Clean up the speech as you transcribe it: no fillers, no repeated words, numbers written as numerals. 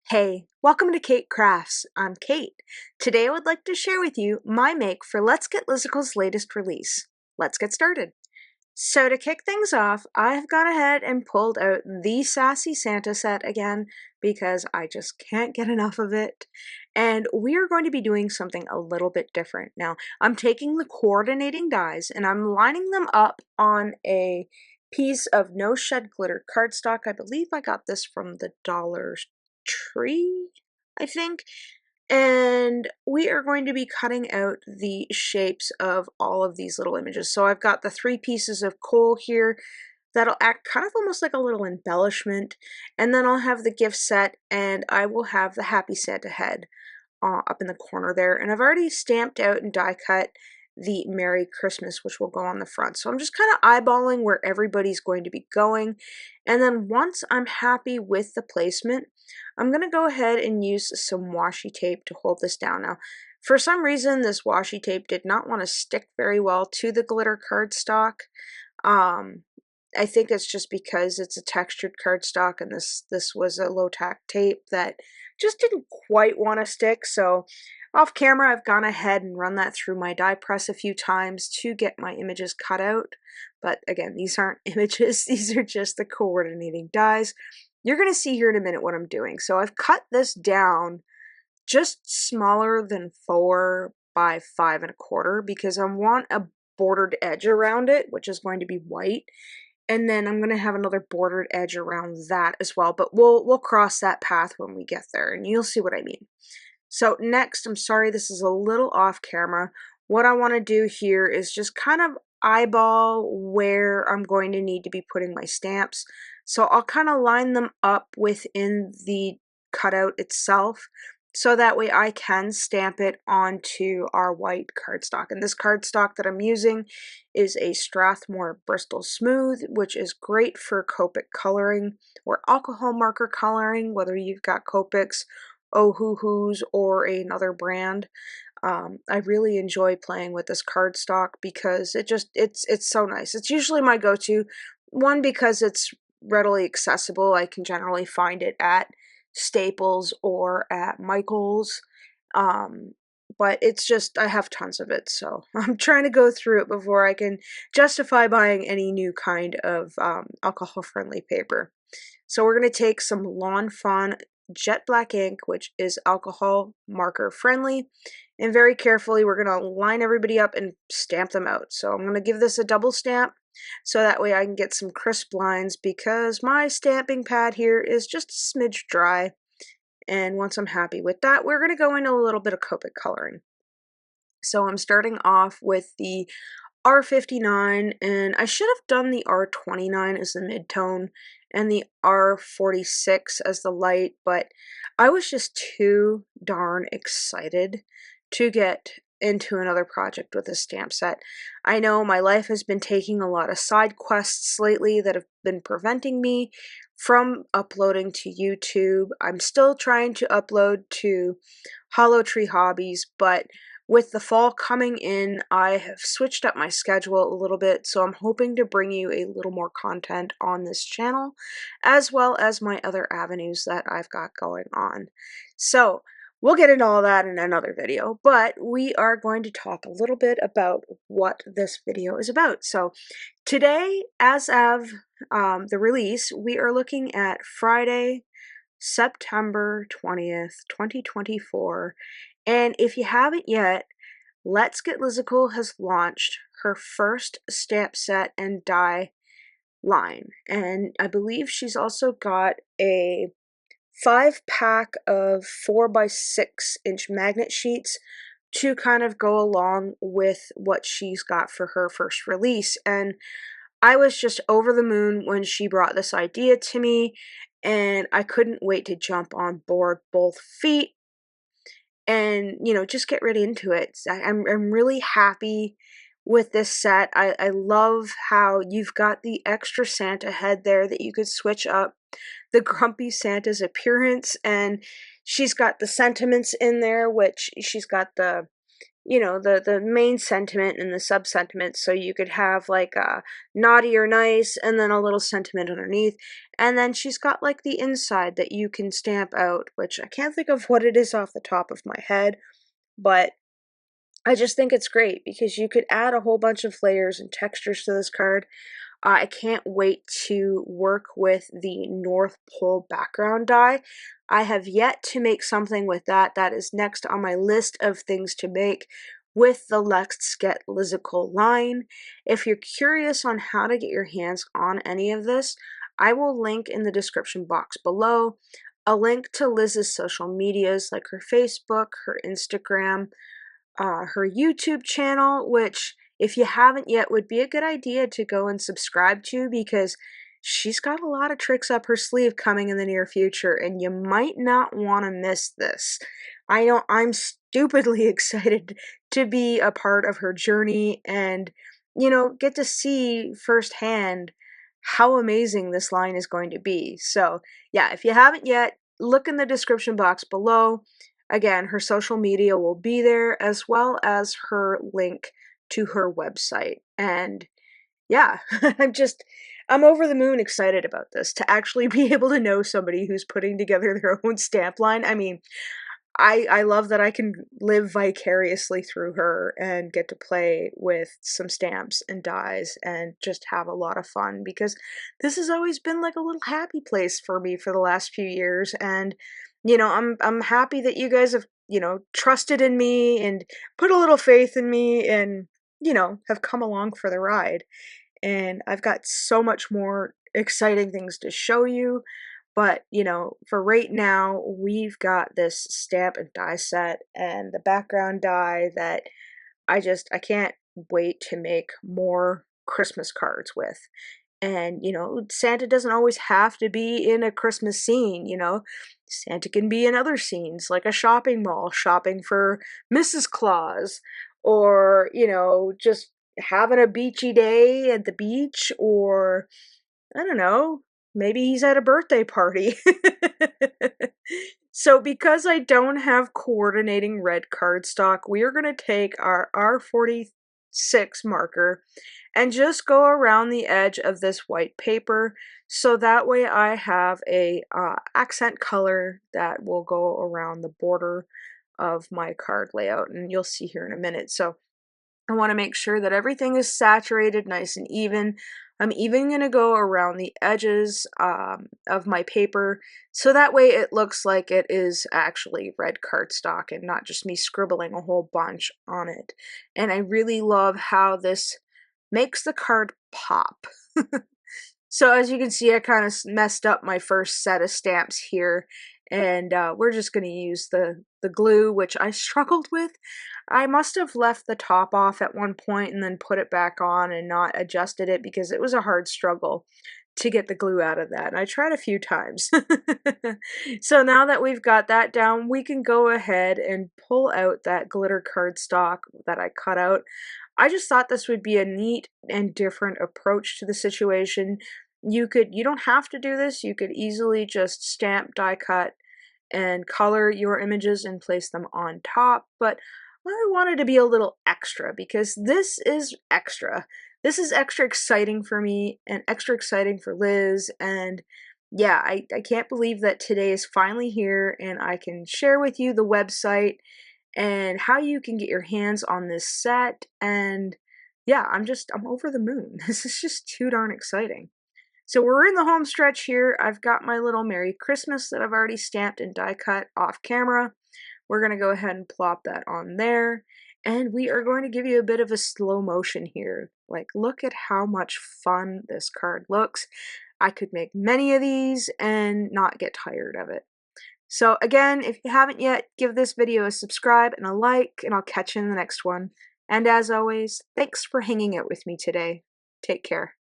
Hey, welcome to Keight Krafts. I'm Kate. Today I would like to share with you my make for Let's Get Lizicle's latest release. Let's get started. So to kick things off, I've gone ahead and pulled out the Sassy Santa set again because I just can't get enough of it. And we are going to be doing something a little bit different. Now, I'm taking the coordinating dies and I'm lining them up on a piece of no shed glitter cardstock. I believe I got this from the Dollar Tree, I think. And we are going to be cutting out the shapes of all of these little images. So I've got the 3 pieces of coal here that'll act kind of almost like a little embellishment. And then I'll have the gift set and I will have the Happy Santa head up in the corner there. And I've already stamped out and die cut the Merry Christmas, which will go on the front. So I'm just kind of eyeballing where everybody's going to be going. And then once I'm happy with the placement, I'm going to go ahead and use some washi tape to hold this down. Now, for some reason, this washi tape did not want to stick very well to the glitter cardstock. I think it's just because it's a textured cardstock and this was a low-tack tape that just didn't quite want to stick. So off camera, I've gone ahead and run that through my die press a few times to get my images cut out. But again, these aren't images, these are just the coordinating dies. You're going to see here in a minute what I'm doing. So I've cut this down just smaller than 4 by 5 1/4 because I want a bordered edge around it, which is going to be white. And then I'm going to have another bordered edge around that as well, but we'll cross that path when we get there and you'll see what I mean. So next, I'm sorry this is a little off camera. What I want to do here is just kind of eyeball where I'm going to need to be putting my stamps. So I'll kind of line them up within the cutout itself so that way I can stamp it onto our white cardstock. And this cardstock that I'm using is a Strathmore Bristol Smooth, which is great for Copic coloring or alcohol marker coloring, whether you've got Copics, Ohuhus, or another brand. I really enjoy playing with this cardstock because it's so nice. It's usually my go-to. One, because it's readily accessible. I can generally find it at Staples or at Michael's. But it's just, I have tons of it, so I'm trying to go through it before I can justify buying any new kind of alcohol-friendly paper. So we're going to take some Lawn Fawn jet black ink, which is alcohol marker friendly, and very carefully we're going to line everybody up and stamp them out. So I'm going to give this a double stamp so that way I can get some crisp lines because my stamping pad here is just a smidge dry. And once I'm happy with that, we're going to go into a little bit of Copic coloring. So I'm starting off with the R59, and I should have done the R29 as the mid-tone and the R46 as the light, but I was just too darn excited to get into another project with a stamp set. I know my life has been taking a lot of side quests lately that have been preventing me from uploading to YouTube. I'm still trying to upload to Hollow Tree Hobbies, but with the fall coming in, I have switched up my schedule a little bit, so I'm hoping to bring you a little more content on this channel, as well as my other avenues that I've got going on. So, we'll get into all that in another video, but we are going to talk a little bit about what this video is about. So, today, as of the release, we are looking at Friday, September 20th, 2024. And if you haven't yet, Let's Get Lizicle has launched her first stamp set and die line. And I believe she's also got a 5-pack of 4x6-inch magnet sheets to kind of go along with what she's got for her first release. And I was just over the moon when she brought this idea to me, and I couldn't wait to jump on board both feet and, you know, just get right into it. I'm really happy with this set. I love how you've got the extra Santa head there that you could switch up the grumpy Santa's appearance, and she's got the sentiments in there, which she's got the, you know, the main sentiment and the sub-sentiment, so you could have like a naughty or nice and then a little sentiment underneath. And then she's got like the inside that you can stamp out, which I can't think of what it is off the top of my head, but I just think it's great because you could add a whole bunch of layers and textures to this card. I can't wait to work with the North Pole background die. I have yet to make something with that. That is next on my list of things to make with the Let's Get Lizicle line. If you're curious on how to get your hands on any of this, I will link in the description box below a link to Liz's social medias like her Facebook, her Instagram, her YouTube channel, which if you haven't yet would be a good idea to go and subscribe to because she's got a lot of tricks up her sleeve coming in the near future and you might not want to miss this. I know I'm stupidly excited to be a part of her journey and, you know, get to see firsthand how amazing this line is going to be. So yeah, if you haven't yet, look in the description box below. Again, her social media will be there as well as her link to her website. And yeah, I'm over the moon excited about this to actually be able to know somebody who's putting together their own stamp line. I mean, I love that I can live vicariously through her and get to play with some stamps and dies and just have a lot of fun because this has always been like a little happy place for me for the last few years. And you know, I'm happy that you guys have, you know, trusted in me and put a little faith in me and, you know, have come along for the ride. And I've got so much more exciting things to show you. But, you know, for right now, we've got this stamp and die set and the background die that I can't wait to make more Christmas cards with. And, you know, Santa doesn't always have to be in a Christmas scene, you know. Santa can be in other scenes, like a shopping mall, shopping for Mrs. Claus, or, you know, just having a beachy day at the beach, or I don't know, maybe he's at a birthday party. So because I don't have coordinating red cardstock, we are going to take our R46 marker and just go around the edge of this white paper so that way I have a accent color that will go around the border of my card layout, and you'll see here in a minute. So I want to make sure that everything is saturated nice and even. I'm even going to go around the edges of my paper so that way it looks like it is actually red cardstock and not just me scribbling a whole bunch on it. And I really love how this makes the card pop. So as you can see, I kind of messed up my first set of stamps here, and we're just going to use the glue, which I struggled with. I must have left the top off at one point and then put it back on and not adjusted it because it was a hard struggle to get the glue out of that. And I tried a few times. So now that we've got that down, we can go ahead and pull out that glitter cardstock that I cut out. I just thought this would be a neat and different approach to the situation. You don't have to do this. You could easily just stamp, die cut, and color your images and place them on top, but I wanted to be a little extra because this is extra. This is extra exciting for me and extra exciting for Liz, and yeah, I can't believe that today is finally here and I can share with you the website and how you can get your hands on this set. And yeah, I'm over the moon. This is just too darn exciting. So we're in the home stretch here. I've got my little Merry Christmas that I've already stamped and die cut off camera. We're going to go ahead and plop that on there. And we are going to give you a bit of a slow motion here. Like, look at how much fun this card looks. I could make many of these and not get tired of it. So again, if you haven't yet, give this video a subscribe and a like, and I'll catch you in the next one. And as always, thanks for hanging out with me today. Take care.